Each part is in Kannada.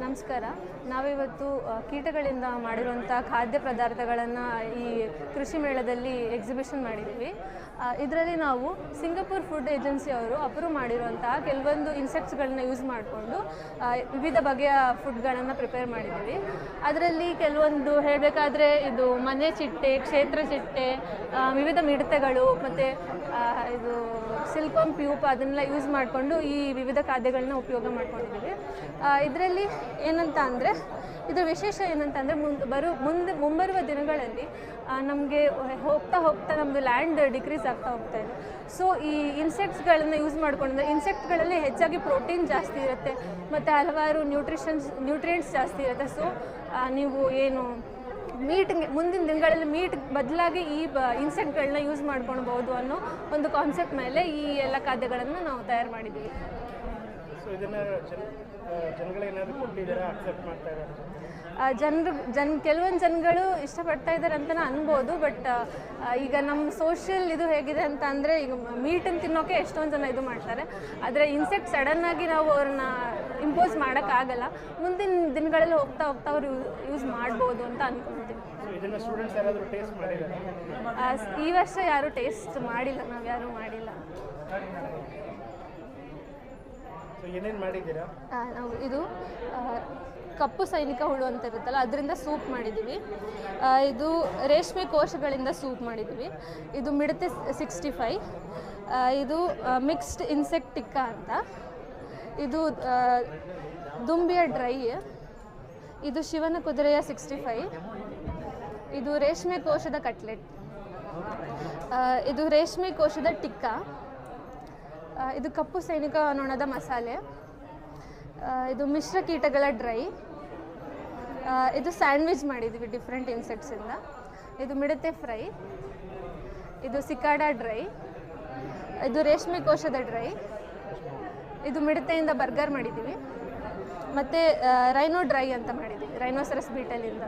ನಮಸ್ಕಾರ. ನಾವಿವತ್ತು ಕೀಟಗಳಿಂದ ಮಾಡಿರುವಂಥ ಖಾದ್ಯ ಪದಾರ್ಥಗಳನ್ನು ಈ ಕೃಷಿ ಮೇಳದಲ್ಲಿ ಎಕ್ಸಿಬಿಷನ್ ಮಾಡಿದ್ದೀವಿ. ಇದರಲ್ಲಿ ನಾವು ಸಿಂಗಪೂರ್ ಫುಡ್ ಏಜೆನ್ಸಿ ಅವರು ಅಪ್ರೂವ್ ಮಾಡಿರುವಂತಹ ಕೆಲವೊಂದು ಇನ್ಸೆಕ್ಟ್ಸ್ಗಳನ್ನ ಯೂಸ್ ಮಾಡಿಕೊಂಡು ವಿವಿಧ ಬಗೆಯ ಫುಡ್ಗಳನ್ನು ಪ್ರಿಪೇರ್ ಮಾಡಿದ್ದೀವಿ. ಅದರಲ್ಲಿ ಕೆಲವೊಂದು ಹೇಳಬೇಕಾದ್ರೆ ಇದು ಮನೆ ಚಿಟ್ಟೆ, ಕ್ಷೇತ್ರ ಚಿಟ್ಟೆ, ವಿವಿಧ ಮಿಡತೆಗಳು ಮತ್ತು ಇದು ಸಿಲ್ಕೋನ್ ಪ್ಯೂಪ್ ಅದನ್ನೆಲ್ಲ ಯೂಸ್ ಮಾಡಿಕೊಂಡು ಈ ವಿವಿಧ ಖಾದ್ಯಗಳನ್ನ ಉಪಯೋಗ ಮಾಡ್ಕೊಂಡಿದ್ದೀವಿ. ಇದರಲ್ಲಿ ಏನಂತ ಅಂದರೆ ಇದರ ವಿಶೇಷ ಏನಂತ ಅಂದರೆ ಮುಂಬರುವ ದಿನಗಳಲ್ಲಿ ನಮಗೆ ಹೋಗ್ತಾ ನಮ್ಮದು ಲ್ಯಾಂಡ್ ಡಿಕ್ರೀಸ್ ಆಗ್ತಾ ಹೋಗ್ತಾ ಇದೆ. ಸೊ ಈ ಇನ್ಸೆಕ್ಟ್ಸ್ಗಳನ್ನು ಯೂಸ್ ಮಾಡ್ಕೊಂಡ್ರೆ ಇನ್ಸೆಕ್ಟ್ಗಳಲ್ಲಿ ಹೆಚ್ಚಾಗಿ ಪ್ರೋಟೀನ್ ಜಾಸ್ತಿ ಇರುತ್ತೆ ಮತ್ತು ಹಲವಾರು ನ್ಯೂಟ್ರಿಯೆಂಟ್ಸ್ ಜಾಸ್ತಿ ಇರುತ್ತೆ. ಸೊ ನೀವು ಏನು ಮುಂದಿನ ದಿನಗಳಲ್ಲಿ ಮೀಟ್ ಬದಲಾಗಿ ಈ ಇನ್ಸೆಕ್ಟ್ಗಳನ್ನ ಯೂಸ್ ಮಾಡ್ಕೊಳ್ಬೋದು ಅನ್ನೋ ಒಂದು ಕಾನ್ಸೆಪ್ಟ್ ಮೇಲೆ ಈ ಎಲ್ಲ ಖಾದ್ಯಗಳನ್ನು ನಾವು ತಯಾರು ಮಾಡಿದ್ದೀವಿ. ಕೆಲವೊಂದು ಜನಗಳು ಇಷ್ಟಪಡ್ತಾ ಇದ್ದಾರೆ ಅಂತಲೇ ಅನ್ಬೋದು. ಬಟ್ ಈಗ ನಮ್ಮ ಸೋಷಿಯಲ್ ಇದು ಹೇಗಿದೆ ಅಂತ ಅಂದರೆ ಈಗ ಮೀಟನ್ನು ತಿನ್ನೋಕೆ ಎಷ್ಟೊಂದು ಜನ ಇದು ಮಾಡ್ತಾರೆ. ಆದರೆ ಇನ್ಸೆಕ್ಟ್ ಸಡನ್ನಾಗಿ ನಾವು ಅವ್ರನ್ನ ಇಂಪೋಸ್ ಮಾಡೋಕ್ಕಾಗಲ್ಲ. ಮುಂದಿನ ದಿನಗಳಲ್ಲಿ ಹೋಗ್ತಾ ಅವ್ರು ಯೂಸ್ ಮಾಡ್ಬೋದು ಅಂತ ಅಂದ್ಕೊಳ್ತೀವಿ. ಈ ವರ್ಷ ಯಾರೂ ಟೇಸ್ಟ್ ಮಾಡಿಲ್ಲ, ನಾವು ಯಾರೂ ಮಾಡಿಲ್ಲ. ನಾವು ಇದು ಕಪ್ಪು ಸೈನಿಕ ಹುಳು ಅಂತ ಇರುತ್ತಲ್ಲ ಅದರಿಂದ ಸೂಪ್ ಮಾಡಿದ್ದೀವಿ. ಇದು ರೇಷ್ಮೆ ಕೋಶಗಳಿಂದ ಸೂಪ್ ಮಾಡಿದ್ದೀವಿ. ಇದು ಮಿಡತೆ 65, ಇದು ಮಿಕ್ಸ್ಡ್ ಇನ್ಸೆಕ್ಟ್ ಟಿಕ್ಕಾ ಅಂತ, ಇದು ದುಂಬಿಯ ಡ್ರೈ, ಇದು ಶಿವನ ಕುದುರೆಯ 65, ಇದು ರೇಷ್ಮೆ ಕೋಶದ ಕಟ್ಲೆಟ್, ಇದು ರೇಷ್ಮೆ ಕೋಶದ ಟಿಕ್ಕಾ, ಇದು ಕಪ್ಪು ಸೈನಿಕ ನೊಣದ ಮಸಾಲೆ, ಇದು ಮಿಶ್ರ ಕೀಟಗಳ ಡ್ರೈ, ಇದು ಸ್ಯಾಂಡ್ವಿಚ್ ಮಾಡಿದ್ದೀವಿ ಡಿಫ್ರೆಂಟ್ ಇನ್ಸೆಕ್ಟ್ಸಿಂದ, ಇದು ಮಿಡತೆ ಫ್ರೈ, ಇದು ಸಿಕಾಡಾ ಡ್ರೈ, ಇದು ರೇಷ್ಮೆ ಕೋಶದ ಡ್ರೈ, ಇದು ಮಿಡತೆಯಿಂದ ಬರ್ಗರ್ ಮಾಡಿದ್ದೀವಿ, ಮತ್ತು ರೈನೋ ಡ್ರೈ ಅಂತ ಮಾಡಿದ್ದೀವಿ ರೈನೋಸರಸ್ ಬೀಟಲಿಂದ.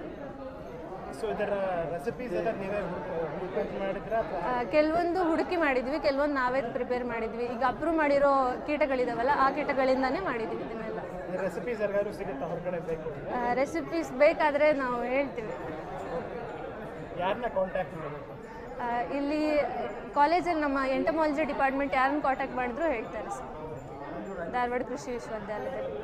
ಕೆಲವೊಂದು ಹುಡುಕಿ ಮಾಡಿದ್ವಿ, ಕೆಲವೊಂದು ನಾವೇ ಪ್ರಿಪೇರ್ ಮಾಡಿದ್ವಿ. ಈಗ ಅಪ್ರೂವ್ ಮಾಡಿರೋ ಕೀಟಗಳಿದಾವಲ್ಲ ಆ ಕೀಟಗಳಿಂದಾನೇ ಮಾಡಿದ್ದೀವಿ ಇದನ್ನೆಲ್ಲ. ರೆಸಿಪೀಸ್ ಬೇಕಾದರೆ ನಾವು ಹೇಳ್ತೀವಿ. ಇಲ್ಲಿ ಕಾಲೇಜಲ್ಲಿ ನಮ್ಮ ಎಂಟಮಾಲಜಿ ಡಿಪಾರ್ಟ್ಮೆಂಟ್ ಯಾರನ್ನು ಕಾಂಟ್ಯಾಕ್ಟ್ ಮಾಡಿದ್ರು ಹೇಳ್ತಾರೆ ಸರ್, ಧಾರವಾಡ ಕೃಷಿ ವಿಶ್ವವಿದ್ಯಾಲಯದಲ್ಲಿ.